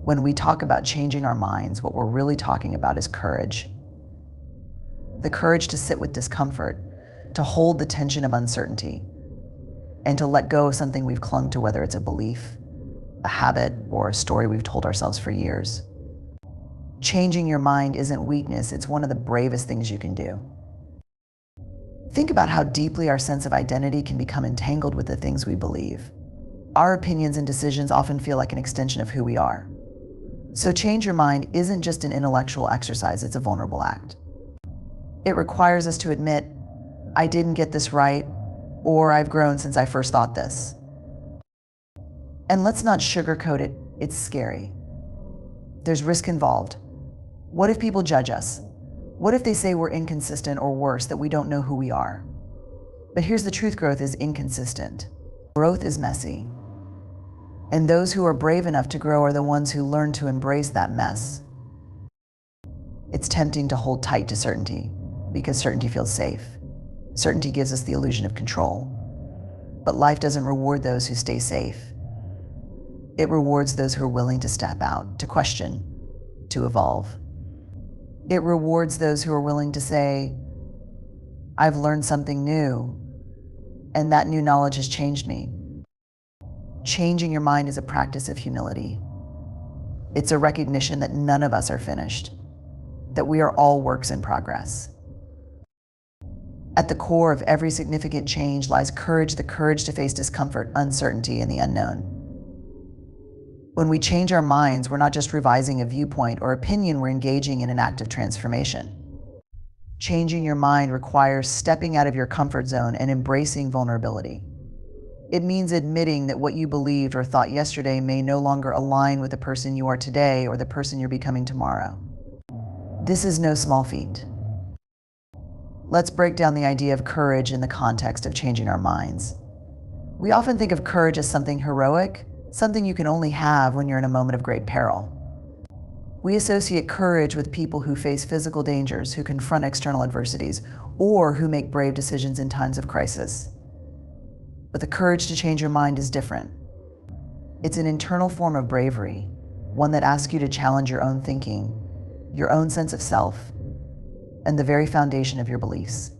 When we talk about changing our minds, what we're really talking about is courage. The courage to sit with discomfort, to hold the tension of uncertainty, and to let go of something we've clung to, whether it's a belief, a habit, or a story we've told ourselves for years. Changing your mind isn't weakness, it's one of the bravest things you can do. Think about how deeply our sense of identity can become entangled with the things we believe. Our opinions and decisions often feel like an extension of who we are. So change your mind isn't just an intellectual exercise, it's a vulnerable act. It requires us to admit, I didn't get this right, or I've grown since I first thought this. And let's not sugarcoat it, it's scary. There's risk involved. What if people judge us? What if they say we're inconsistent, or worse, that we don't know who we are? But here's the truth, growth is inconsistent. Growth is messy. And those who are brave enough to grow are the ones who learn to embrace that mess. It's tempting to hold tight to certainty because certainty feels safe. Certainty gives us the illusion of control. But life doesn't reward those who stay safe. It rewards those who are willing to step out, to question, to evolve. It rewards those who are willing to say, I've learned something new, and that new knowledge has changed me. Changing your mind is a practice of humility. It's a recognition that none of us are finished, that we are all works in progress. At the core of every significant change lies courage, the courage to face discomfort, uncertainty, and the unknown. When we change our minds, we're not just revising a viewpoint or opinion, we're engaging in an act of transformation. Changing your mind requires stepping out of your comfort zone and embracing vulnerability. It means admitting that what you believed or thought yesterday may no longer align with the person you are today or the person you're becoming tomorrow. This is no small feat. Let's break down the idea of courage in the context of changing our minds. We often think of courage as something heroic, something you can only have when you're in a moment of great peril. We associate courage with people who face physical dangers, who confront external adversities, or who make brave decisions in times of crisis. But the courage to change your mind is different. It's an internal form of bravery, one that asks you to challenge your own thinking, your own sense of self, and the very foundation of your beliefs.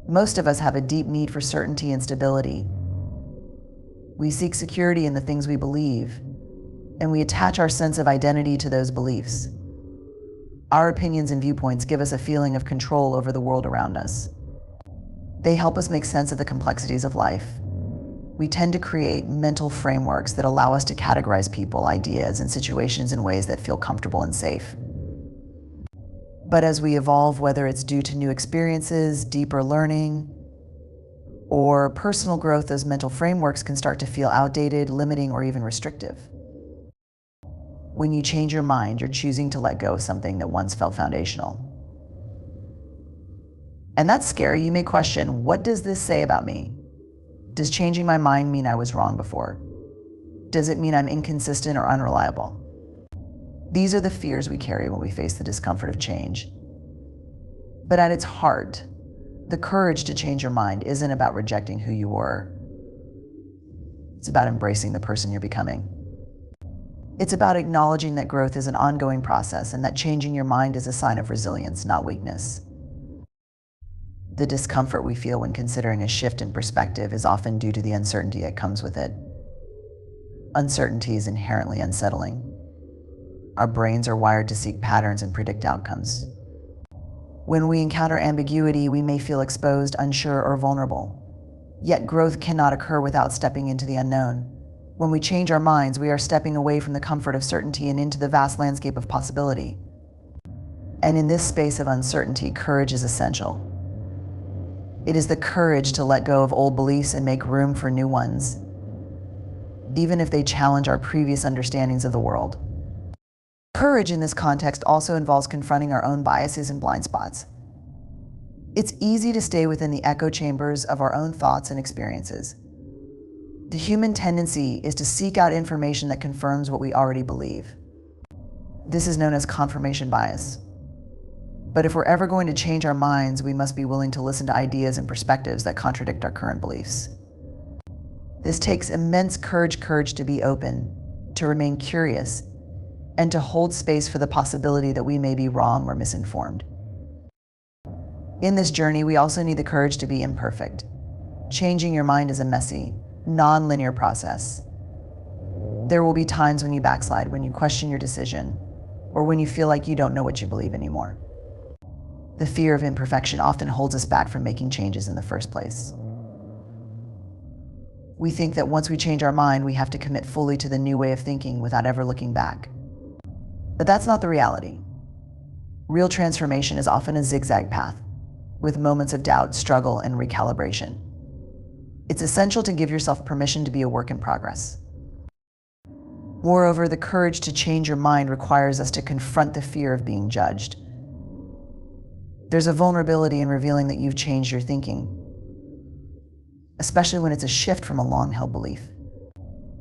Most of us have a deep need for certainty and stability. We seek security in the things we believe, and we attach our sense of identity to those beliefs. Our opinions and viewpoints give us a feeling of control over the world around us. They help us make sense of the complexities of life. We tend to create mental frameworks that allow us to categorize people, ideas, and situations in ways that feel comfortable and safe. But as we evolve, whether it's due to new experiences, deeper learning, or personal growth, those mental frameworks can start to feel outdated, limiting, or even restrictive. When you change your mind, you're choosing to let go of something that once felt foundational. And that's scary. You may question, what does this say about me? Does changing my mind mean I was wrong before? Does it mean I'm inconsistent or unreliable? These are the fears we carry when we face the discomfort of change. But at its heart, the courage to change your mind isn't about rejecting who you were. It's about embracing the person you're becoming. It's about acknowledging that growth is an ongoing process and that changing your mind is a sign of resilience, not weakness. The discomfort we feel when considering a shift in perspective is often due to the uncertainty that comes with it. Uncertainty is inherently unsettling. Our brains are wired to seek patterns and predict outcomes. When we encounter ambiguity, we may feel exposed, unsure, or vulnerable. Yet growth cannot occur without stepping into the unknown. When we change our minds, we are stepping away from the comfort of certainty and into the vast landscape of possibility. And in this space of uncertainty, courage is essential. It is the courage to let go of old beliefs and make room for new ones, even if they challenge our previous understandings of the world. Courage in this context also involves confronting our own biases and blind spots. It's easy to stay within the echo chambers of our own thoughts and experiences. The human tendency is to seek out information that confirms what we already believe. This is known as confirmation bias. But if we're ever going to change our minds, we must be willing to listen to ideas and perspectives that contradict our current beliefs. This takes immense courage to be open, to remain curious, and to hold space for the possibility that we may be wrong or misinformed. In this journey, we also need the courage to be imperfect. Changing your mind is a messy, non-linear process. There will be times when you backslide, when you question your decision, or when you feel like you don't know what you believe anymore. The fear of imperfection often holds us back from making changes in the first place. We think that once we change our mind, we have to commit fully to the new way of thinking without ever looking back. But that's not the reality. Real transformation is often a zigzag path, with moments of doubt, struggle, and recalibration. It's essential to give yourself permission to be a work in progress. Moreover, the courage to change your mind requires us to confront the fear of being judged. There's a vulnerability in revealing that you've changed your thinking, especially when it's a shift from a long-held belief.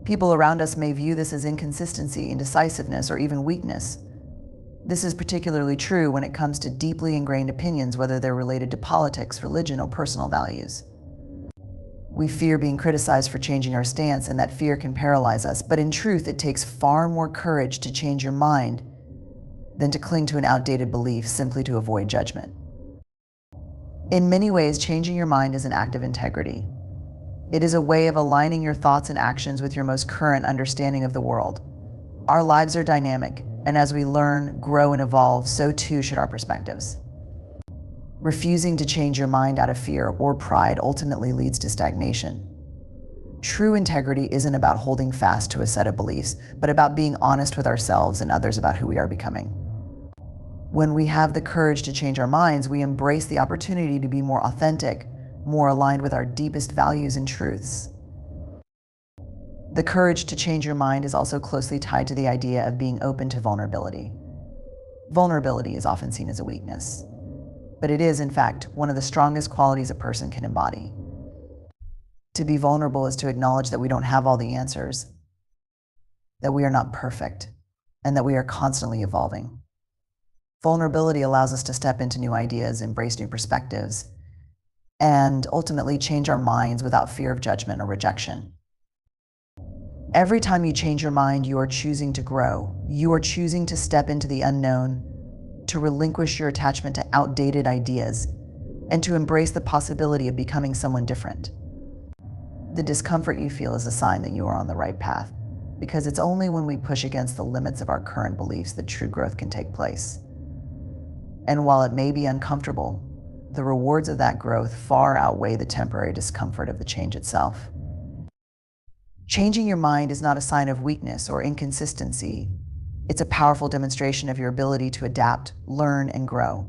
People around us may view this as inconsistency, indecisiveness, or even weakness. This is particularly true when it comes to deeply ingrained opinions, whether they're related to politics, religion, or personal values. We fear being criticized for changing our stance, and that fear can paralyze us. But in truth, it takes far more courage to change your mind than to cling to an outdated belief simply to avoid judgment. In many ways, changing your mind is an act of integrity. It is a way of aligning your thoughts and actions with your most current understanding of the world. Our lives are dynamic, and as we learn, grow, and evolve, so too should our perspectives. Refusing to change your mind out of fear or pride ultimately leads to stagnation. True integrity isn't about holding fast to a set of beliefs, but about being honest with ourselves and others about who we are becoming. When we have the courage to change our minds, we embrace the opportunity to be more authentic, more aligned with our deepest values and truths. The courage to change your mind is also closely tied to the idea of being open to vulnerability. Vulnerability is often seen as a weakness, but it is, in fact, one of the strongest qualities a person can embody. To be vulnerable is to acknowledge that we don't have all the answers, that we are not perfect, and that we are constantly evolving. Vulnerability allows us to step into new ideas, embrace new perspectives, and ultimately change our minds without fear of judgment or rejection. Every time you change your mind, you are choosing to grow. You are choosing to step into the unknown, to relinquish your attachment to outdated ideas, and to embrace the possibility of becoming someone different. The discomfort you feel is a sign that you are on the right path, because it's only when we push against the limits of our current beliefs that true growth can take place. And while it may be uncomfortable, the rewards of that growth far outweigh the temporary discomfort of the change itself. Changing your mind is not a sign of weakness or inconsistency. It's a powerful demonstration of your ability to adapt, learn, and grow.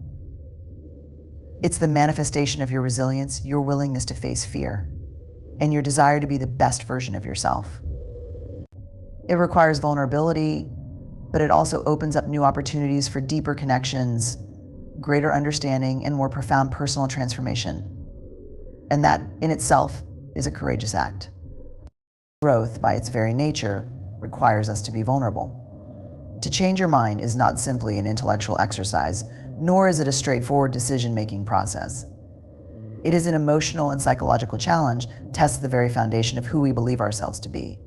It's the manifestation of your resilience, your willingness to face fear, and your desire to be the best version of yourself. It requires vulnerability, but it also opens up new opportunities for deeper connections, greater understanding, and more profound personal transformation. And that, in itself, is a courageous act. Growth, by its very nature, requires us to be vulnerable. To change your mind is not simply an intellectual exercise, nor is it a straightforward decision-making process. It is an emotional and psychological challenge, tests the very foundation of who we believe ourselves to be.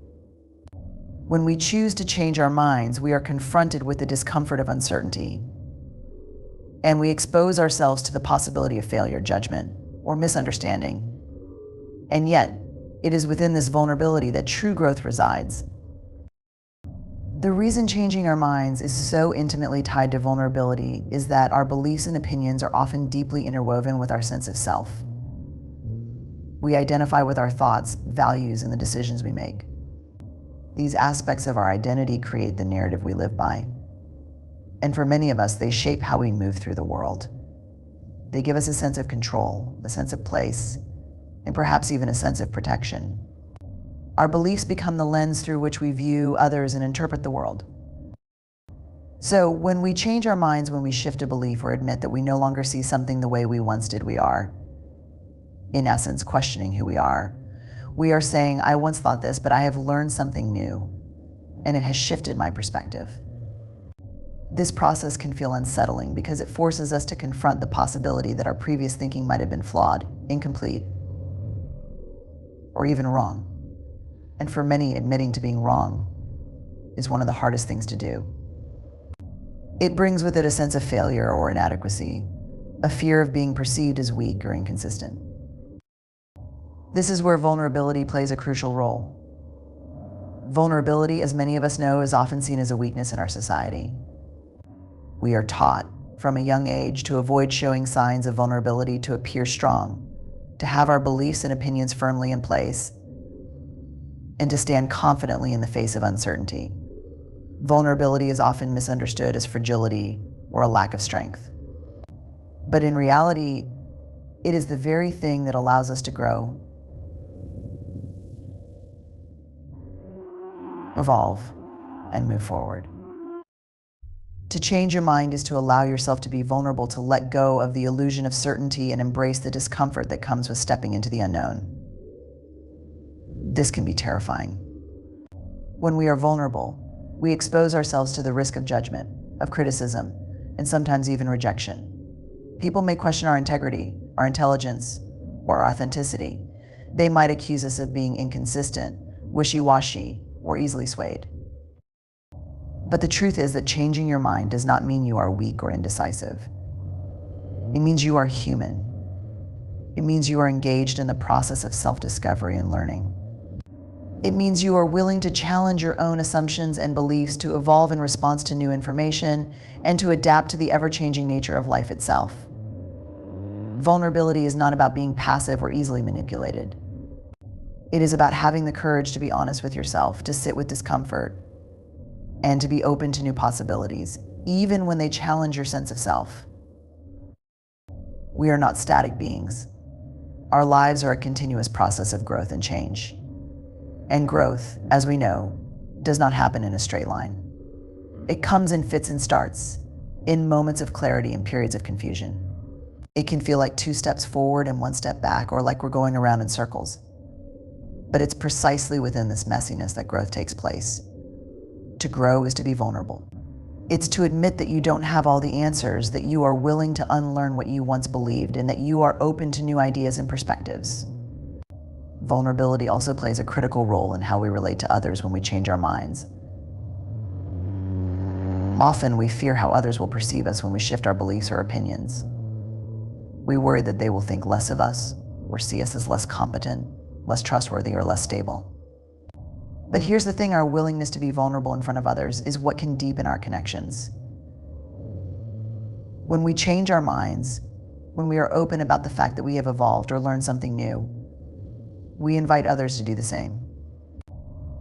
When we choose to change our minds, we are confronted with the discomfort of uncertainty, and we expose ourselves to the possibility of failure, judgment, or misunderstanding. And yet, it is within this vulnerability that true growth resides. The reason changing our minds is so intimately tied to vulnerability is that our beliefs and opinions are often deeply interwoven with our sense of self. We identify with our thoughts, values, and the decisions we make. These aspects of our identity create the narrative we live by. And for many of us, they shape how we move through the world. They give us a sense of control, a sense of place, and perhaps even a sense of protection. Our beliefs become the lens through which we view others and interpret the world. So when we change our minds, when we shift a belief or admit that we no longer see something the way we once did, we are, in essence, questioning who we are. We are saying, I once thought this, but I have learned something new, and it has shifted my perspective. This process can feel unsettling because it forces us to confront the possibility that our previous thinking might have been flawed, incomplete, or even wrong. And for many, admitting to being wrong is one of the hardest things to do. It brings with it a sense of failure or inadequacy, a fear of being perceived as weak or inconsistent. This is where vulnerability plays a crucial role. Vulnerability, as many of us know, is often seen as a weakness in our society. We are taught from a young age to avoid showing signs of vulnerability, to appear strong, to have our beliefs and opinions firmly in place, and to stand confidently in the face of uncertainty. Vulnerability is often misunderstood as fragility or a lack of strength. But in reality, it is the very thing that allows us to grow, evolve, and move forward. To change your mind is to allow yourself to be vulnerable, to let go of the illusion of certainty and embrace the discomfort that comes with stepping into the unknown. This can be terrifying. When we are vulnerable, we expose ourselves to the risk of judgment, of criticism, and sometimes even rejection. People may question our integrity, our intelligence, or our authenticity. They might accuse us of being inconsistent, wishy-washy, or easily swayed. But the truth is that changing your mind does not mean you are weak or indecisive. It means you are human. It means you are engaged in the process of self-discovery and learning. It means you are willing to challenge your own assumptions and beliefs, to evolve in response to new information, and to adapt to the ever-changing nature of life itself. Vulnerability is not about being passive or easily manipulated. It is about having the courage to be honest with yourself, to sit with discomfort, and to be open to new possibilities, even when they challenge your sense of self. We are not static beings. Our lives are a continuous process of growth and change. And growth, as we know, does not happen in a straight line. It comes in fits and starts, in moments of clarity and periods of confusion. It can feel like 2 steps forward and 1 step back, or like we're going around in circles. But it's precisely within this messiness that growth takes place. To grow is to be vulnerable. It's to admit that you don't have all the answers, that you are willing to unlearn what you once believed, and that you are open to new ideas and perspectives. Vulnerability also plays a critical role in how we relate to others when we change our minds. Often we fear how others will perceive us when we shift our beliefs or opinions. We worry that they will think less of us, or see us as less competent, less trustworthy, or less stable. But here's the thing: our willingness to be vulnerable in front of others is what can deepen our connections. When we change our minds, when we are open about the fact that we have evolved or learned something new, we invite others to do the same.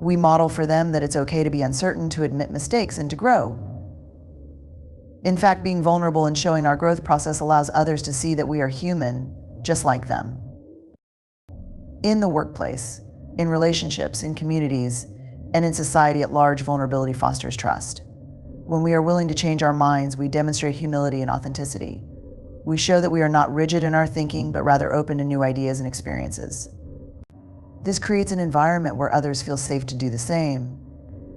We model for them that it's okay to be uncertain, to admit mistakes, and to grow. In fact, being vulnerable and showing our growth process allows others to see that we are human, just like them. In the workplace, in relationships, in communities, and in society at large, vulnerability fosters trust. When we are willing to change our minds, we demonstrate humility and authenticity. We show that we are not rigid in our thinking, but rather open to new ideas and experiences. This creates an environment where others feel safe to do the same,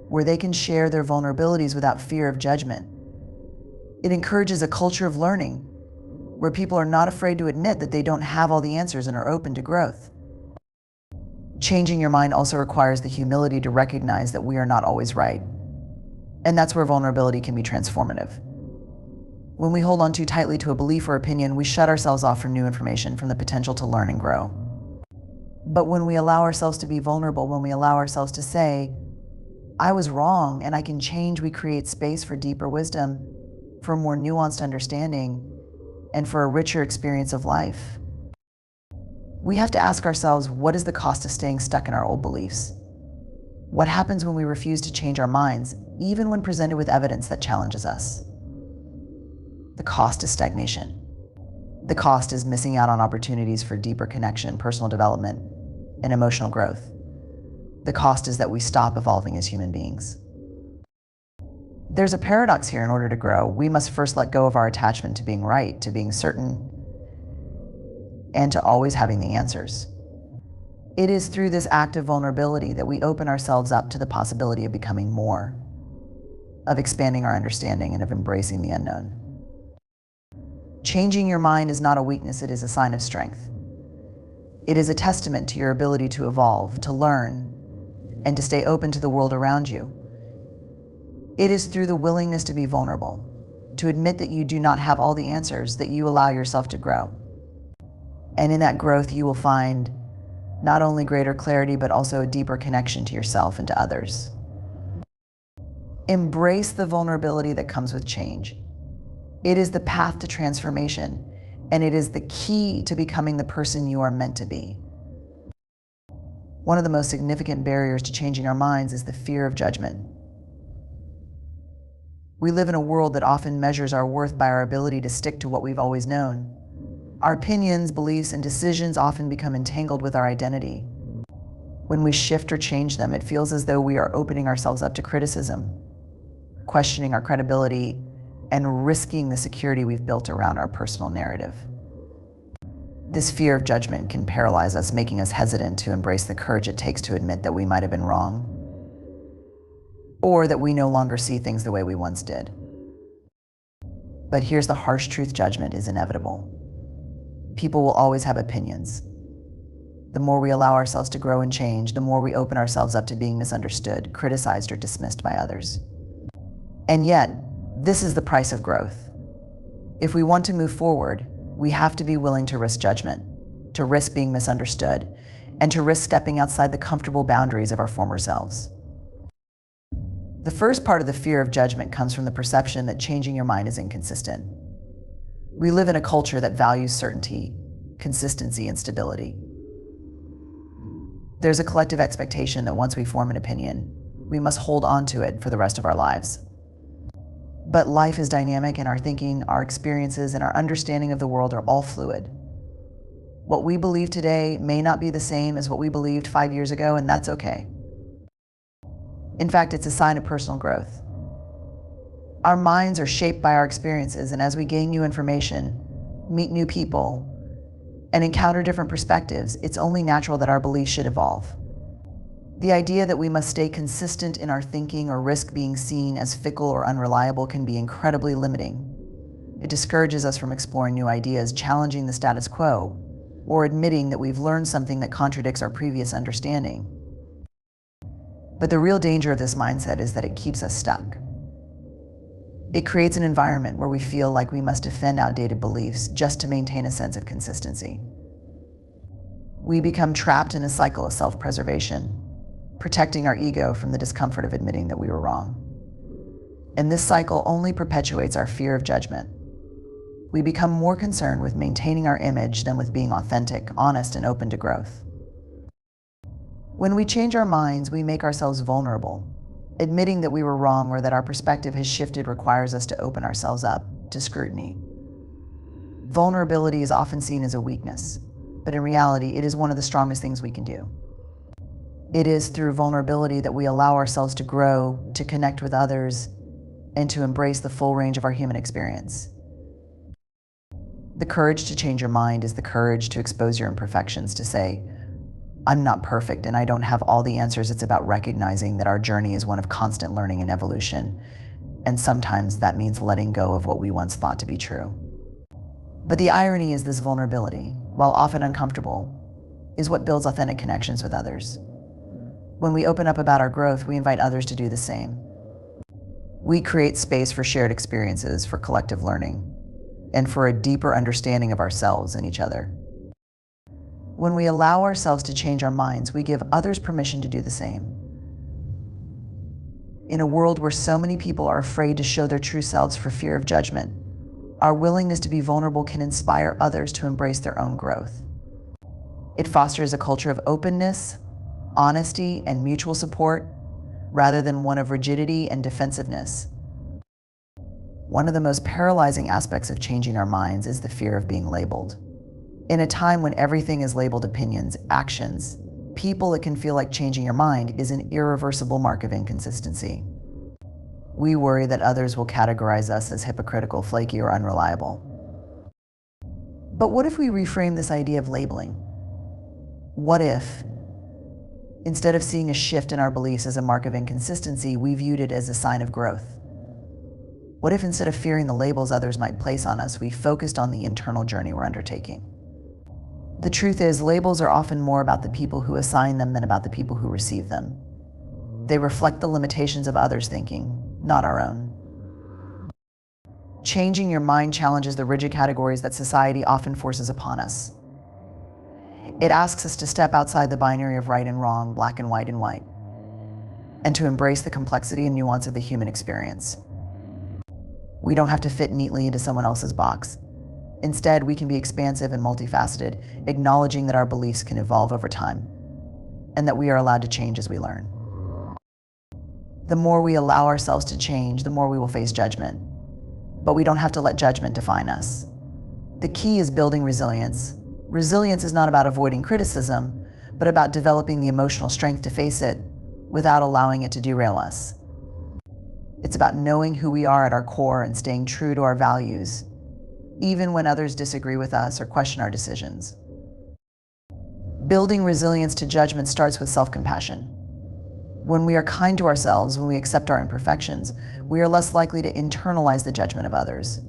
where they can share their vulnerabilities without fear of judgment. It encourages a culture of learning, where people are not afraid to admit that they don't have all the answers and are open to growth. Changing your mind also requires the humility to recognize that we are not always right. And that's where vulnerability can be transformative. When we hold on too tightly to a belief or opinion, we shut ourselves off from new information, from the potential to learn and grow. But when we allow ourselves to be vulnerable, when we allow ourselves to say, I was wrong and I can change, we create space for deeper wisdom, for a more nuanced understanding, and for a richer experience of life. We have to ask ourselves, what is the cost of staying stuck in our old beliefs? What happens when we refuse to change our minds, even when presented with evidence that challenges us? The cost is stagnation. The cost is missing out on opportunities for deeper connection, personal development, and emotional growth. The cost is that we stop evolving as human beings. There's a paradox here. In order to grow, we must first let go of our attachment to being right, to being certain, and to always having the answers. It is through this act of vulnerability that we open ourselves up to the possibility of becoming more, of expanding our understanding, and of embracing the unknown. Changing your mind is not a weakness, it is a sign of strength. It is a testament to your ability to evolve, to learn, and to stay open to the world around you. It is through the willingness to be vulnerable, to admit that you do not have all the answers, that you allow yourself to grow. And in that growth, you will find not only greater clarity, but also a deeper connection to yourself and to others. Embrace the vulnerability that comes with change. It is the path to transformation, and it is the key to becoming the person you are meant to be. One of the most significant barriers to changing our minds is the fear of judgment. We live in a world that often measures our worth by our ability to stick to what we've always known. Our opinions, beliefs, and decisions often become entangled with our identity. When we shift or change them, it feels as though we are opening ourselves up to criticism, questioning our credibility, and risking the security we've built around our personal narrative. This fear of judgment can paralyze us, making us hesitant to embrace the courage it takes to admit that we might have been wrong, or that we no longer see things the way we once did. But here's the harsh truth: judgment is inevitable. People will always have opinions. The more we allow ourselves to grow and change, the more we open ourselves up to being misunderstood, criticized, or dismissed by others. And yet, this is the price of growth. If we want to move forward, we have to be willing to risk judgment, to risk being misunderstood, and to risk stepping outside the comfortable boundaries of our former selves. The first part of the fear of judgment comes from the perception that changing your mind is inconsistent. We live in a culture that values certainty, consistency, and stability. There's a collective expectation that once we form an opinion, we must hold on to it for the rest of our lives. But life is dynamic, and our thinking, our experiences, and our understanding of the world are all fluid. What we believe today may not be the same as what we believed 5 years ago, and that's okay. In fact, it's a sign of personal growth. Our minds are shaped by our experiences, and as we gain new information, meet new people, and encounter different perspectives, it's only natural that our beliefs should evolve. The idea that we must stay consistent in our thinking or risk being seen as fickle or unreliable can be incredibly limiting. It discourages us from exploring new ideas, challenging the status quo, or admitting that we've learned something that contradicts our previous understanding. But the real danger of this mindset is that it keeps us stuck. It creates an environment where we feel like we must defend outdated beliefs just to maintain a sense of consistency. We become trapped in a cycle of self-preservation, protecting our ego from the discomfort of admitting that we were wrong. And this cycle only perpetuates our fear of judgment. We become more concerned with maintaining our image than with being authentic, honest, and open to growth. When we change our minds, we make ourselves vulnerable. Admitting that we were wrong or that our perspective has shifted requires us to open ourselves up to scrutiny. Vulnerability is often seen as a weakness, but in reality, it is one of the strongest things we can do. It is through vulnerability that we allow ourselves to grow, to connect with others, and to embrace the full range of our human experience. The courage to change your mind is the courage to expose your imperfections, to say, I'm not perfect and I don't have all the answers. It's about recognizing that our journey is one of constant learning and evolution. And sometimes that means letting go of what we once thought to be true. But the irony is this vulnerability, while often uncomfortable, is what builds authentic connections with others. When we open up about our growth, we invite others to do the same. We create space for shared experiences, for collective learning, and for a deeper understanding of ourselves and each other. When we allow ourselves to change our minds, we give others permission to do the same. In a world where so many people are afraid to show their true selves for fear of judgment, our willingness to be vulnerable can inspire others to embrace their own growth. It fosters a culture of openness, honesty, and mutual support, rather than one of rigidity and defensiveness. One of the most paralyzing aspects of changing our minds is the fear of being labeled. In a time when everything is labeled opinions, actions, people, it can feel like changing your mind is an irreversible mark of inconsistency. We worry that others will categorize us as hypocritical, flaky, or unreliable. But what if we reframe this idea of labeling? What if, instead of seeing a shift in our beliefs as a mark of inconsistency, we viewed it as a sign of growth? What if instead of fearing the labels others might place on us, we focused on the internal journey we're undertaking? The truth is, labels are often more about the people who assign them than about the people who receive them. They reflect the limitations of others' thinking, not our own. Changing your mind challenges the rigid categories that society often forces upon us. It asks us to step outside the binary of right and wrong, black and white, and to embrace the complexity and nuance of the human experience. We don't have to fit neatly into someone else's box. Instead, we can be expansive and multifaceted, acknowledging that our beliefs can evolve over time, and that we are allowed to change as we learn. The more we allow ourselves to change, the more we will face judgment. But we don't have to let judgment define us. The key is building resilience. Resilience is not about avoiding criticism, but about developing the emotional strength to face it without allowing it to derail us. It's about knowing who we are at our core and staying true to our values, even when others disagree with us or question our decisions. Building resilience to judgment starts with self-compassion. When we are kind to ourselves, when we accept our imperfections, we are less likely to internalize the judgment of others.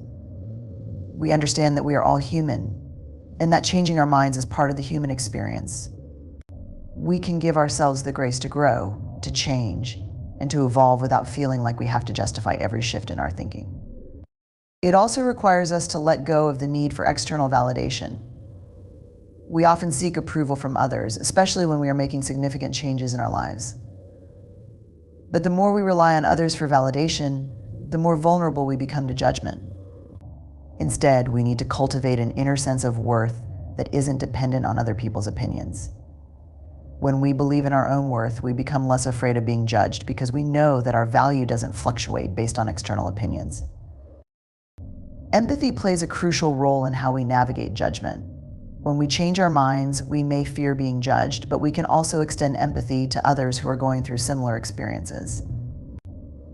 We understand that we are all human, and that changing our minds is part of the human experience. We can give ourselves the grace to grow, to change, and to evolve without feeling like we have to justify every shift in our thinking. It also requires us to let go of the need for external validation. We often seek approval from others, especially when we are making significant changes in our lives. But the more we rely on others for validation, the more vulnerable we become to judgment. Instead, we need to cultivate an inner sense of worth that isn't dependent on other people's opinions. When we believe in our own worth, we become less afraid of being judged because we know that our value doesn't fluctuate based on external opinions. Empathy plays a crucial role in how we navigate judgment. When we change our minds, we may fear being judged, but we can also extend empathy to others who are going through similar experiences.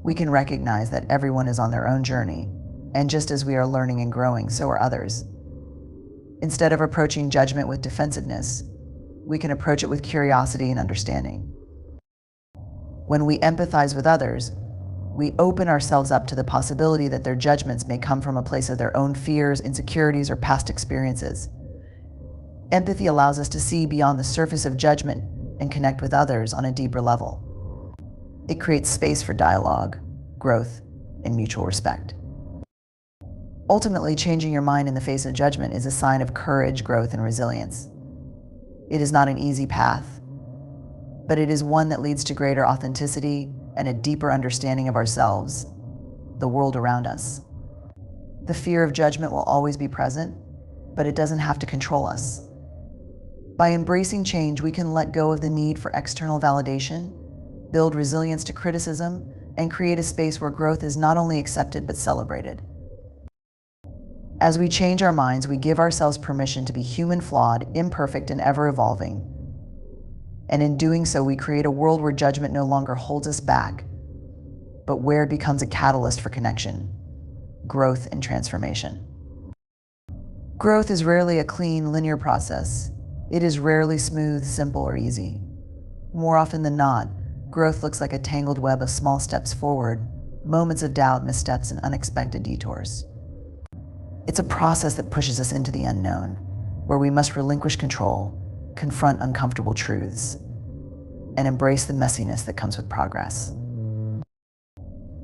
We can recognize that everyone is on their own journey, and just as we are learning and growing, so are others. Instead of approaching judgment with defensiveness, we can approach it with curiosity and understanding. When we empathize with others, we open ourselves up to the possibility that their judgments may come from a place of their own fears, insecurities, or past experiences. Empathy allows us to see beyond the surface of judgment and connect with others on a deeper level. It creates space for dialogue, growth, and mutual respect. Ultimately, changing your mind in the face of judgment is a sign of courage, growth, and resilience. It is not an easy path, but it is one that leads to greater authenticity and a deeper understanding of ourselves, the world around us. The fear of judgment will always be present, but it doesn't have to control us. By embracing change, we can let go of the need for external validation, build resilience to criticism, and create a space where growth is not only accepted but celebrated. As we change our minds, we give ourselves permission to be human, flawed, imperfect, and ever-evolving. And in doing so, we create a world where judgment no longer holds us back, but where it becomes a catalyst for connection, growth, and transformation. Growth is rarely a clean, linear process. It is rarely smooth, simple, or easy. More often than not, growth looks like a tangled web of small steps forward, moments of doubt, missteps, and unexpected detours. It's a process that pushes us into the unknown, where we must relinquish control, confront uncomfortable truths, and embrace the messiness that comes with progress.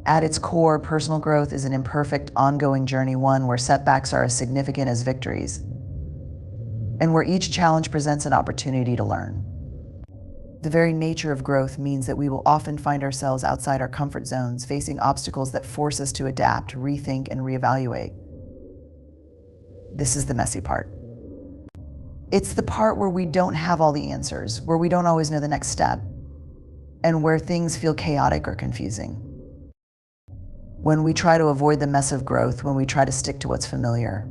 At its core, personal growth is an imperfect, ongoing journey, one where setbacks are as significant as victories, and where each challenge presents an opportunity to learn. The very nature of growth means that we will often find ourselves outside our comfort zones, facing obstacles that force us to adapt, rethink, and reevaluate. This is the messy part. It's the part where we don't have all the answers, where we don't always know the next step, and where things feel chaotic or confusing. When we try to avoid the mess of growth, when we try to stick to what's familiar,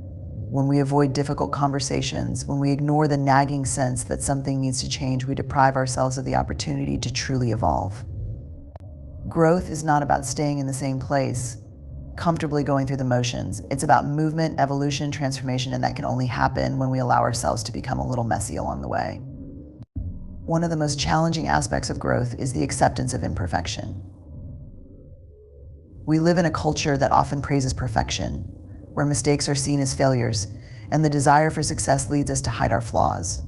when we avoid difficult conversations, when we ignore the nagging sense that something needs to change, we deprive ourselves of the opportunity to truly evolve. Growth is not about staying in the same place, comfortably going through the motions. It's about movement, evolution, transformation, and that can only happen when we allow ourselves to become a little messy along the way. One of the most challenging aspects of growth is the acceptance of imperfection. We live in a culture that often praises perfection, where mistakes are seen as failures, and the desire for success leads us to hide our flaws.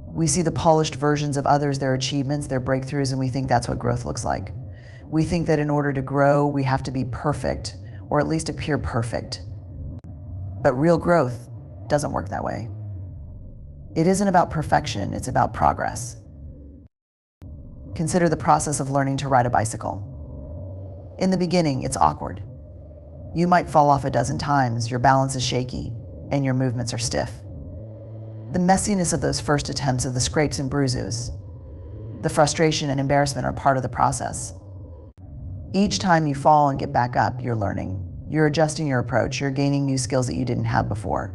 We see the polished versions of others, their achievements, their breakthroughs, and we think that's what growth looks like. We think that in order to grow, we have to be perfect, or at least appear perfect. But real growth doesn't work that way. It isn't about perfection, it's about progress. Consider the process of learning to ride a bicycle. In the beginning, it's awkward. You might fall off a dozen times, your balance is shaky, and your movements are stiff. The messiness of those first attempts, of the scrapes and bruises, the frustration and embarrassment are part of the process. Each time you fall and get back up, you're learning. You're adjusting your approach, you're gaining new skills that you didn't have before.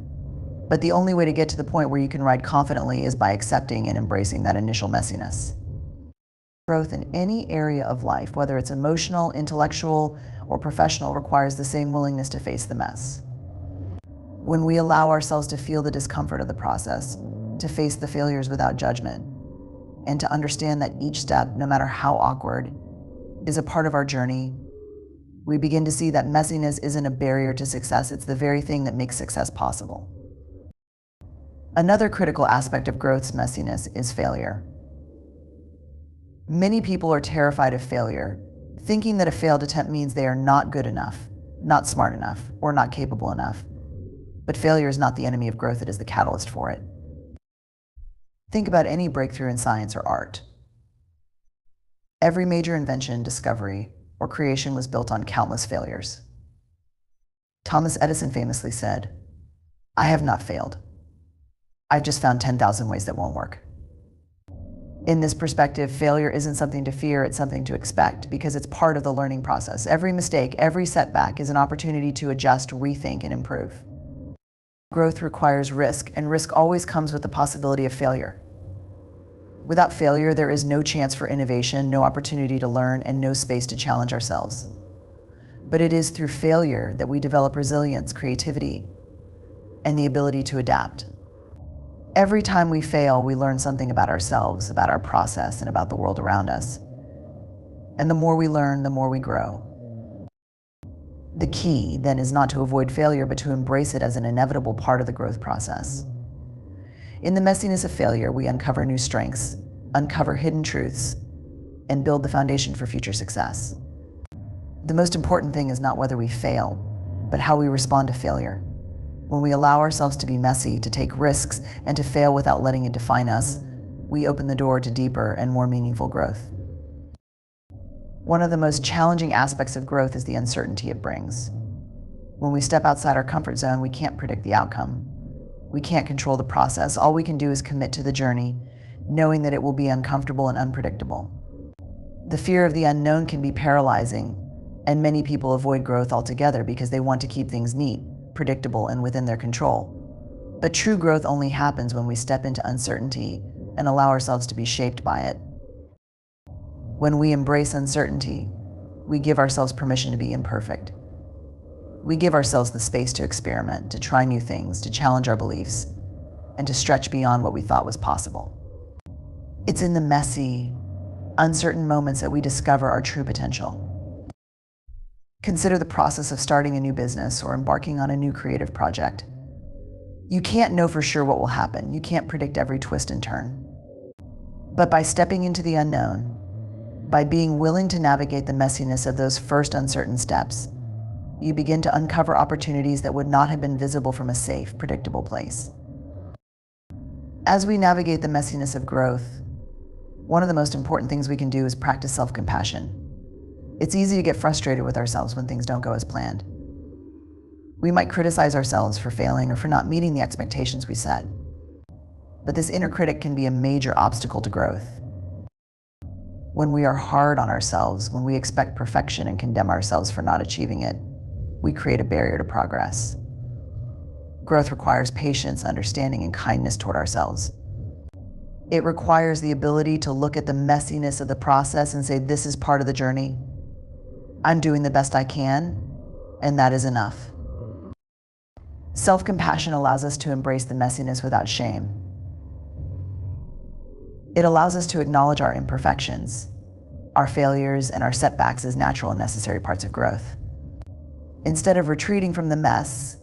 But the only way to get to the point where you can ride confidently is by accepting and embracing that initial messiness. Growth in any area of life, whether it's emotional, intellectual, or professional, requires the same willingness to face the mess. When we allow ourselves to feel the discomfort of the process, to face the failures without judgment, and to understand that each step, no matter how awkward, is a part of our journey, we begin to see that messiness isn't a barrier to success, it's the very thing that makes success possible. Another critical aspect of growth's messiness is failure. Many people are terrified of failure, thinking that a failed attempt means they are not good enough, not smart enough, or not capable enough. But failure is not the enemy of growth, it is the catalyst for it. Think about any breakthrough in science or art. Every major invention, discovery, or creation was built on countless failures. Thomas Edison famously said, "I have not failed. I've just found 10,000 ways that won't work." In this perspective, failure isn't something to fear, it's something to expect, because it's part of the learning process. Every mistake, every setback is an opportunity to adjust, rethink, and improve. Growth requires risk, and risk always comes with the possibility of failure. Without failure, there is no chance for innovation, no opportunity to learn, and no space to challenge ourselves. But it is through failure that we develop resilience, creativity, and the ability to adapt. Every time we fail, we learn something about ourselves, about our process, and about the world around us. And the more we learn, the more we grow. The key, then, is not to avoid failure, but to embrace it as an inevitable part of the growth process. In the messiness of failure, we uncover new strengths, uncover hidden truths, and build the foundation for future success. The most important thing is not whether we fail, but how we respond to failure. When we allow ourselves to be messy, to take risks, and to fail without letting it define us, we open the door to deeper and more meaningful growth. One of the most challenging aspects of growth is the uncertainty it brings. When we step outside our comfort zone, we can't predict the outcome. We can't control the process. All we can do is commit to the journey, knowing that it will be uncomfortable and unpredictable. The fear of the unknown can be paralyzing, and many people avoid growth altogether because they want to keep things neat, predictable, and within their control. But true growth only happens when we step into uncertainty and allow ourselves to be shaped by it. When we embrace uncertainty, we give ourselves permission to be imperfect. We give ourselves the space to experiment, to try new things, to challenge our beliefs, and to stretch beyond what we thought was possible. It's in the messy, uncertain moments that we discover our true potential. Consider the process of starting a new business or embarking on a new creative project. You can't know for sure what will happen. You can't predict every twist and turn. But by stepping into the unknown, by being willing to navigate the messiness of those first uncertain steps, you begin to uncover opportunities that would not have been visible from a safe, predictable place. As we navigate the messiness of growth, one of the most important things we can do is practice self-compassion. It's easy to get frustrated with ourselves when things don't go as planned. We might criticize ourselves for failing or for not meeting the expectations we set. But this inner critic can be a major obstacle to growth. When we are hard on ourselves, when we expect perfection and condemn ourselves for not achieving it, we create a barrier to progress. Growth requires patience, understanding, and kindness toward ourselves. It requires the ability to look at the messiness of the process and say, this is part of the journey. I'm doing the best I can, and that is enough. Self-compassion allows us to embrace the messiness without shame. It allows us to acknowledge our imperfections, our failures, and our setbacks as natural and necessary parts of growth. Instead of retreating from the mess,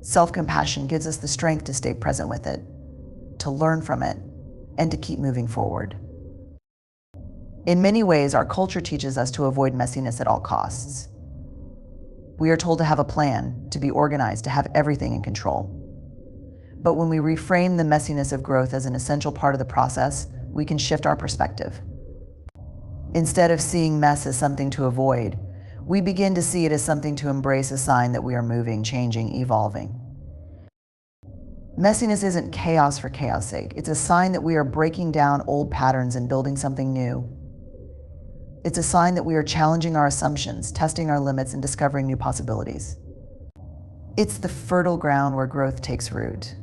self-compassion gives us the strength to stay present with it, to learn from it, and to keep moving forward. In many ways, our culture teaches us to avoid messiness at all costs. We are told to have a plan, to be organized, to have everything in control. But when we reframe the messiness of growth as an essential part of the process, we can shift our perspective. Instead of seeing mess as something to avoid, we begin to see it as something to embrace, a sign that we are moving, changing, evolving. Messiness isn't chaos for chaos' sake. It's a sign that we are breaking down old patterns and building something new. It's a sign that we are challenging our assumptions, testing our limits, and discovering new possibilities. It's the fertile ground where growth takes root.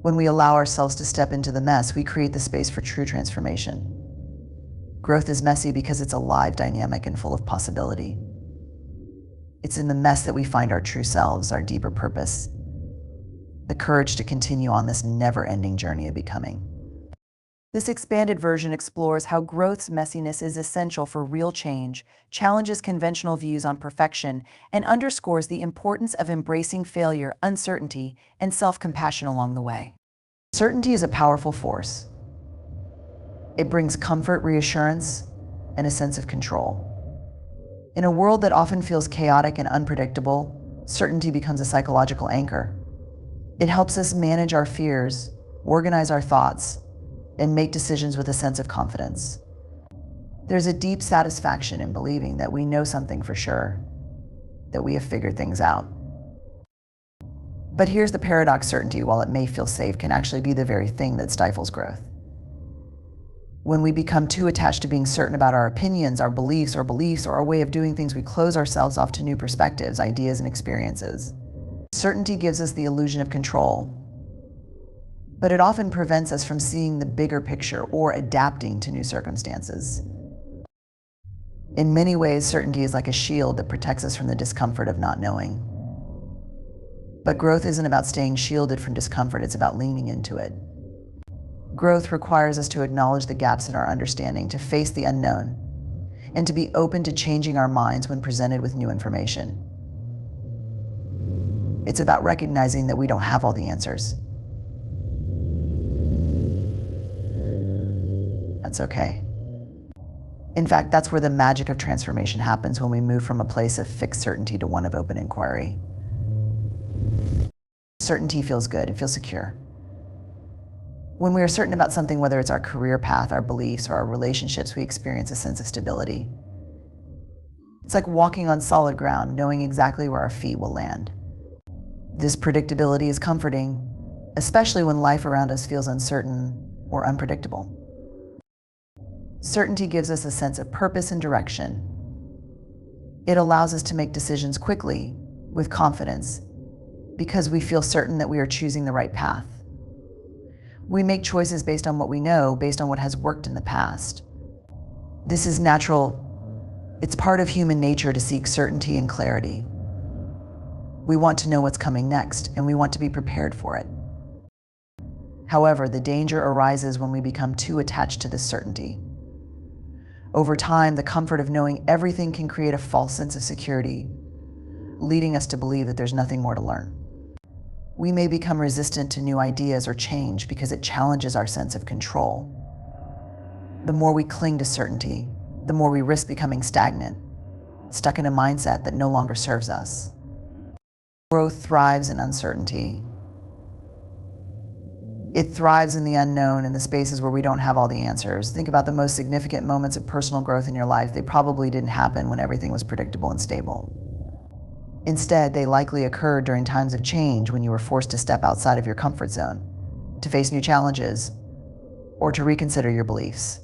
When we allow ourselves to step into the mess, we create the space for true transformation. Growth is messy because it's alive, dynamic, and full of possibility. It's in the mess that we find our true selves, our deeper purpose, the courage to continue on this never-ending journey of becoming. This expanded version explores how growth's messiness is essential for real change, challenges conventional views on perfection, and underscores the importance of embracing failure, uncertainty, and self-compassion along the way. Certainty is a powerful force. It brings comfort, reassurance, and a sense of control. In a world that often feels chaotic and unpredictable, certainty becomes a psychological anchor. It helps us manage our fears, organize our thoughts, and make decisions with a sense of confidence. There's a deep satisfaction in believing that we know something for sure, that we have figured things out. But here's the paradox: certainty, while it may feel safe, can actually be the very thing that stifles growth. When we become too attached to being certain about our opinions, our beliefs, or our way of doing things, we close ourselves off to new perspectives, ideas, and experiences. Certainty gives us the illusion of control, but it often prevents us from seeing the bigger picture or adapting to new circumstances. In many ways, certainty is like a shield that protects us from the discomfort of not knowing. But growth isn't about staying shielded from discomfort, it's about leaning into it. Growth requires us to acknowledge the gaps in our understanding, to face the unknown, and to be open to changing our minds when presented with new information. It's about recognizing that we don't have all the answers. That's okay. In fact, that's where the magic of transformation happens, when we move from a place of fixed certainty to one of open inquiry. Certainty feels good, it feels secure. When we are certain about something, whether it's our career path, our beliefs, or our relationships, we experience a sense of stability. It's like walking on solid ground, knowing exactly where our feet will land. This predictability is comforting, especially when life around us feels uncertain or unpredictable. Certainty gives us a sense of purpose and direction. It allows us to make decisions quickly, with confidence, because we feel certain that we are choosing the right path. We make choices based on what we know, based on what has worked in the past. This is natural. It's part of human nature to seek certainty and clarity. We want to know what's coming next, and we want to be prepared for it. However, the danger arises when we become too attached to this certainty. Over time, the comfort of knowing everything can create a false sense of security, leading us to believe that there's nothing more to learn. We may become resistant to new ideas or change because it challenges our sense of control. The more we cling to certainty, the more we risk becoming stagnant, stuck in a mindset that no longer serves us. Growth thrives in uncertainty. It thrives in the unknown, in the spaces where we don't have all the answers. Think about the most significant moments of personal growth in your life. They probably didn't happen when everything was predictable and stable. Instead, they likely occurred during times of change, when you were forced to step outside of your comfort zone, to face new challenges, or to reconsider your beliefs.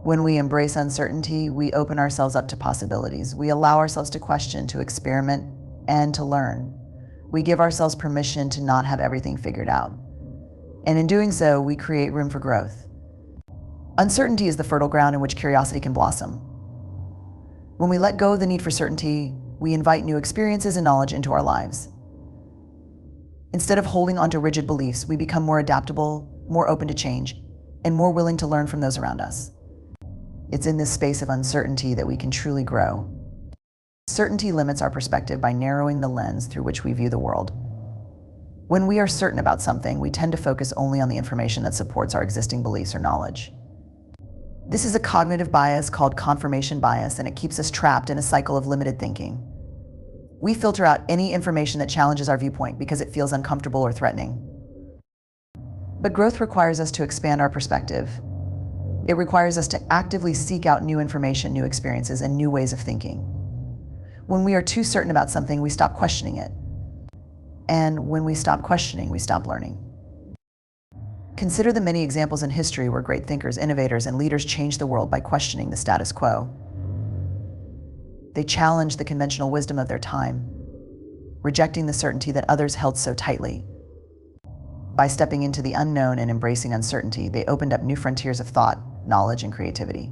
When we embrace uncertainty, we open ourselves up to possibilities. We allow ourselves to question, to experiment, and to learn. We give ourselves permission to not have everything figured out. And in doing so, we create room for growth. Uncertainty is the fertile ground in which curiosity can blossom. When we let go of the need for certainty, we invite new experiences and knowledge into our lives. Instead of holding onto rigid beliefs, we become more adaptable, more open to change, and more willing to learn from those around us. It's in this space of uncertainty that we can truly grow. Certainty limits our perspective by narrowing the lens through which we view the world. When we are certain about something, we tend to focus only on the information that supports our existing beliefs or knowledge. This is a cognitive bias called confirmation bias, and it keeps us trapped in a cycle of limited thinking. We filter out any information that challenges our viewpoint because it feels uncomfortable or threatening. But growth requires us to expand our perspective. It requires us to actively seek out new information, new experiences, and new ways of thinking. When we are too certain about something, we stop questioning it. And when we stop questioning, we stop learning. Consider the many examples in history where great thinkers, innovators, and leaders changed the world by questioning the status quo. They challenged the conventional wisdom of their time, rejecting the certainty that others held so tightly. By stepping into the unknown and embracing uncertainty, they opened up new frontiers of thought, knowledge, and creativity.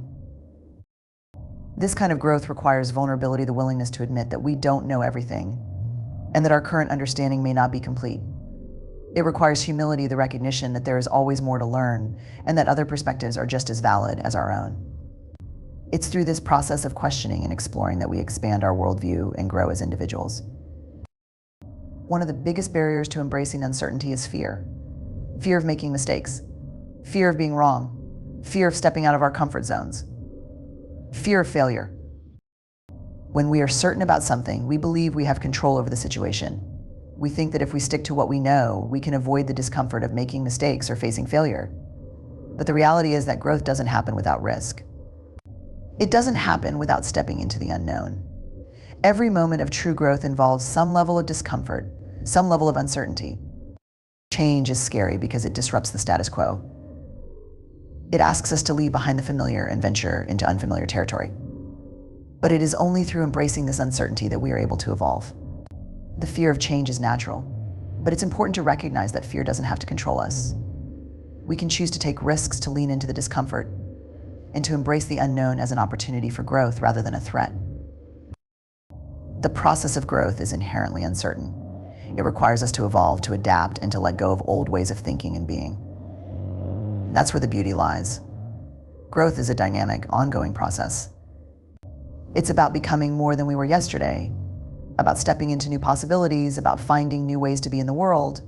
This kind of growth requires vulnerability, the willingness to admit that we don't know everything, and that our current understanding may not be complete. It requires humility, the recognition that there is always more to learn, and that other perspectives are just as valid as our own. It's through this process of questioning and exploring that we expand our worldview and grow as individuals. One of the biggest barriers to embracing uncertainty is fear. Fear of making mistakes, fear of being wrong, fear of stepping out of our comfort zones, fear of failure. When we are certain about something, we believe we have control over the situation. We think that if we stick to what we know, we can avoid the discomfort of making mistakes or facing failure. But the reality is that growth doesn't happen without risk. It doesn't happen without stepping into the unknown. Every moment of true growth involves some level of discomfort, some level of uncertainty. Change is scary because it disrupts the status quo. It asks us to leave behind the familiar and venture into unfamiliar territory. But it is only through embracing this uncertainty that we are able to evolve. The fear of change is natural, but it's important to recognize that fear doesn't have to control us. We can choose to take risks, to lean into the discomfort, and to embrace the unknown as an opportunity for growth rather than a threat. The process of growth is inherently uncertain. It requires us to evolve, to adapt, and to let go of old ways of thinking and being. That's where the beauty lies. Growth is a dynamic, ongoing process. It's about becoming more than we were yesterday, about stepping into new possibilities, about finding new ways to be in the world.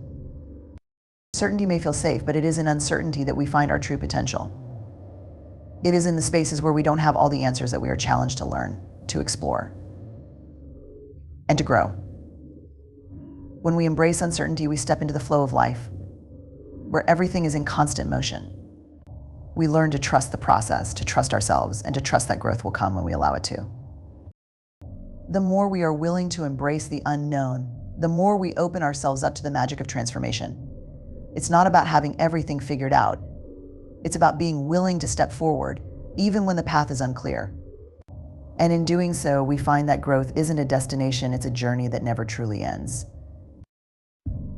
Certainty may feel safe, but it is in uncertainty that we find our true potential. It is in the spaces where we don't have all the answers that we are challenged to learn, to explore, and to grow. When we embrace uncertainty, we step into the flow of life, where everything is in constant motion. We learn to trust the process, to trust ourselves, and to trust that growth will come when we allow it to. The more we are willing to embrace the unknown, the more we open ourselves up to the magic of transformation. It's not about having everything figured out. It's about being willing to step forward, even when the path is unclear. And in doing so, we find that growth isn't a destination, it's a journey that never truly ends.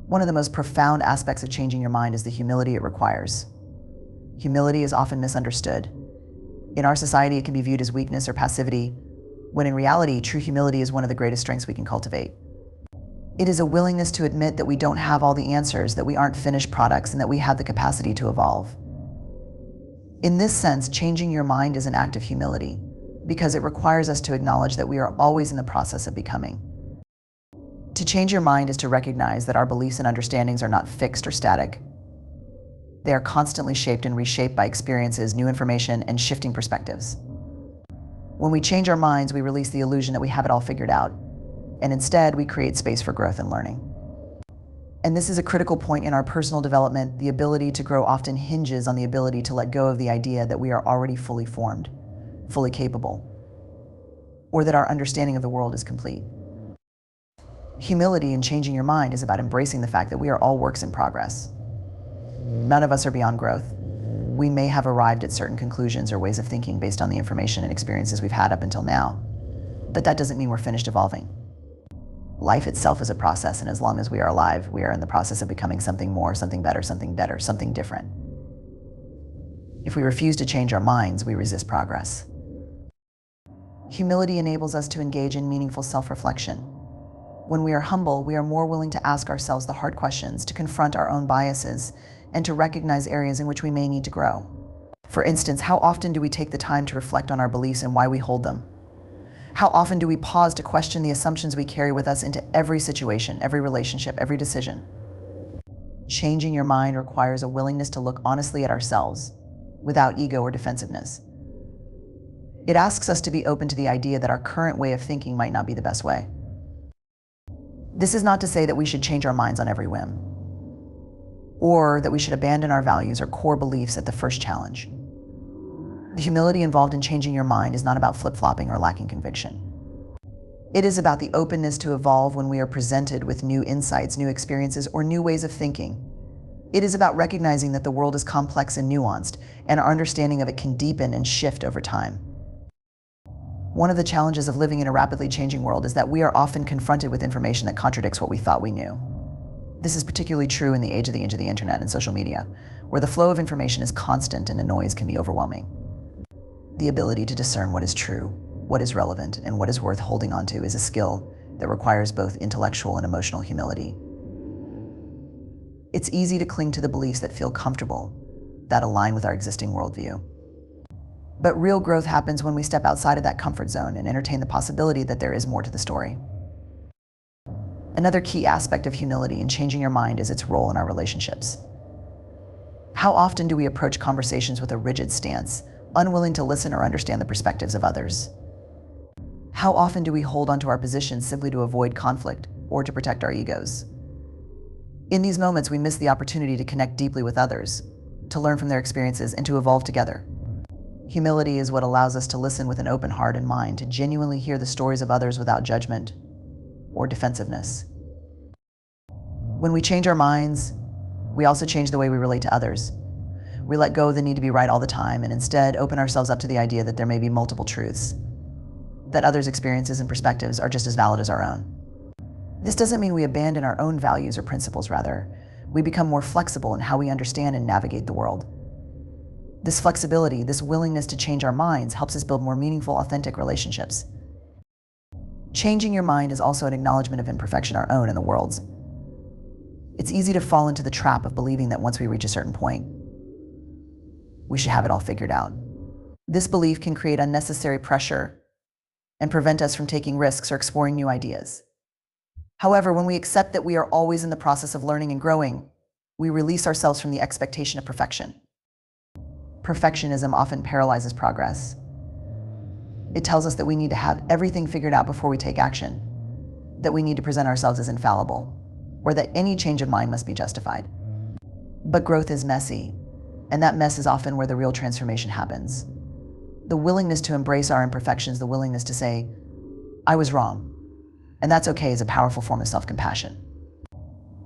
One of the most profound aspects of changing your mind is the humility it requires. Humility is often misunderstood. In our society, it can be viewed as weakness or passivity, when in reality, true humility is one of the greatest strengths we can cultivate. It is a willingness to admit that we don't have all the answers, that we aren't finished products, and that we have the capacity to evolve. In this sense, changing your mind is an act of humility, because it requires us to acknowledge that we are always in the process of becoming. To change your mind is to recognize that our beliefs and understandings are not fixed or static. They are constantly shaped and reshaped by experiences, new information, and shifting perspectives. When we change our minds, we release the illusion that we have it all figured out, and instead we create space for growth and learning. And this is a critical point in our personal development. The ability to grow often hinges on the ability to let go of the idea that we are already fully formed, fully capable, or that our understanding of the world is complete. Humility in changing your mind is about embracing the fact that we are all works in progress. None of us are beyond growth. We may have arrived at certain conclusions or ways of thinking based on the information and experiences we've had up until now, but that doesn't mean we're finished evolving. Life itself is a process, and as long as we are alive, we are in the process of becoming something more, something better, something different. If we refuse to change our minds, we resist progress. Humility enables us to engage in meaningful self-reflection. When we are humble, we are more willing to ask ourselves the hard questions, to confront our own biases, and to recognize areas in which we may need to grow. For instance, how often do we take the time to reflect on our beliefs and why we hold them? How often do we pause to question the assumptions we carry with us into every situation, every relationship, every decision? Changing your mind requires a willingness to look honestly at ourselves, without ego or defensiveness. It asks us to be open to the idea that our current way of thinking might not be the best way. This is not to say that we should change our minds on every whim, or that we should abandon our values or core beliefs at the first challenge. The humility involved in changing your mind is not about flip-flopping or lacking conviction. It is about the openness to evolve when we are presented with new insights, new experiences, or new ways of thinking. It is about recognizing that the world is complex and nuanced, and our understanding of it can deepen and shift over time. One of the challenges of living in a rapidly changing world is that we are often confronted with information that contradicts what we thought we knew. This is particularly true in the age of the internet and social media, where the flow of information is constant and the noise can be overwhelming. The ability to discern what is true, what is relevant, and what is worth holding onto is a skill that requires both intellectual and emotional humility. It's easy to cling to the beliefs that feel comfortable, that align with our existing worldview. But real growth happens when we step outside of that comfort zone and entertain the possibility that there is more to the story. Another key aspect of humility in changing your mind is its role in our relationships. How often do we approach conversations with a rigid stance, unwilling to listen or understand the perspectives of others? How often do we hold onto our positions simply to avoid conflict or to protect our egos? In these moments, we miss the opportunity to connect deeply with others, to learn from their experiences, and to evolve together. Humility is what allows us to listen with an open heart and mind, to genuinely hear the stories of others without judgment or defensiveness. When we change our minds, we also change the way we relate to others. We let go of the need to be right all the time and instead open ourselves up to the idea that there may be multiple truths, that others' experiences and perspectives are just as valid as our own. This doesn't mean we abandon our own values or principles. Rather, we become more flexible in how we understand and navigate the world. This flexibility, this willingness to change our minds, helps us build more meaningful, authentic relationships. Changing your mind is also an acknowledgement of imperfection, our own and the world's. It's easy to fall into the trap of believing that once we reach a certain point, we should have it all figured out. This belief can create unnecessary pressure and prevent us from taking risks or exploring new ideas. However, when we accept that we are always in the process of learning and growing, we release ourselves from the expectation of perfection. Perfectionism often paralyzes progress. It tells us that we need to have everything figured out before we take action, that we need to present ourselves as infallible, or that any change of mind must be justified. But growth is messy, and that mess is often where the real transformation happens. The willingness to embrace our imperfections, the willingness to say, I was wrong, and that's okay, is a powerful form of self-compassion.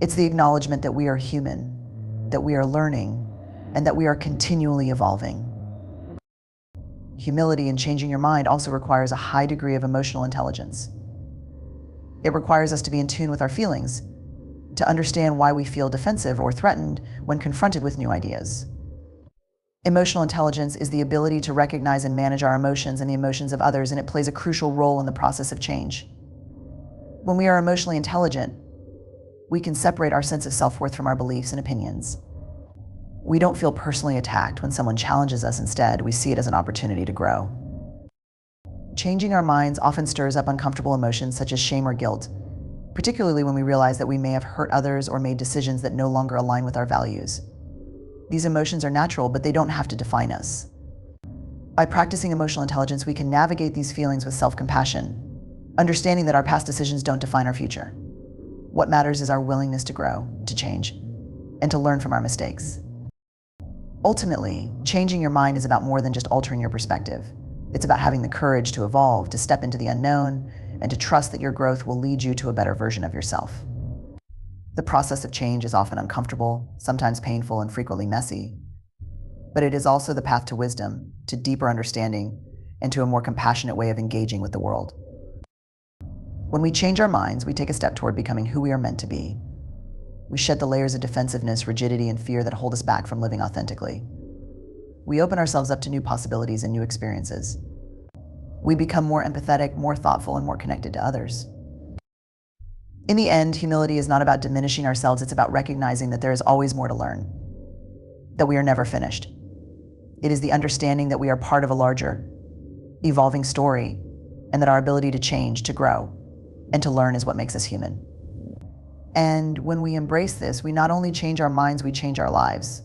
It's the acknowledgement that we are human, that we are learning, and that we are continually evolving. Humility in changing your mind also requires a high degree of emotional intelligence. It requires us to be in tune with our feelings, to understand why we feel defensive or threatened when confronted with new ideas. Emotional intelligence is the ability to recognize and manage our emotions and the emotions of others, and it plays a crucial role in the process of change. When we are emotionally intelligent, we can separate our sense of self-worth from our beliefs and opinions. We don't feel personally attacked when someone challenges us. Instead, we see it as an opportunity to grow. Changing our minds often stirs up uncomfortable emotions such as shame or guilt, particularly when we realize that we may have hurt others or made decisions that no longer align with our values. These emotions are natural, but they don't have to define us. By practicing emotional intelligence, we can navigate these feelings with self-compassion, understanding that our past decisions don't define our future. What matters is our willingness to grow, to change, and to learn from our mistakes. Ultimately, changing your mind is about more than just altering your perspective. It's about having the courage to evolve, to step into the unknown, and to trust that your growth will lead you to a better version of yourself. The process of change is often uncomfortable, sometimes painful, and frequently messy. But it is also the path to wisdom, to deeper understanding, and to a more compassionate way of engaging with the world. When we change our minds, we take a step toward becoming who we are meant to be. We shed the layers of defensiveness, rigidity, and fear that hold us back from living authentically. We open ourselves up to new possibilities and new experiences. We become more empathetic, more thoughtful, and more connected to others. In the end, humility is not about diminishing ourselves. It's about recognizing that there is always more to learn, that we are never finished. It is the understanding that we are part of a larger, evolving story, and that our ability to change, to grow, and to learn is what makes us human. And when we embrace this, we not only change our minds, we change our lives.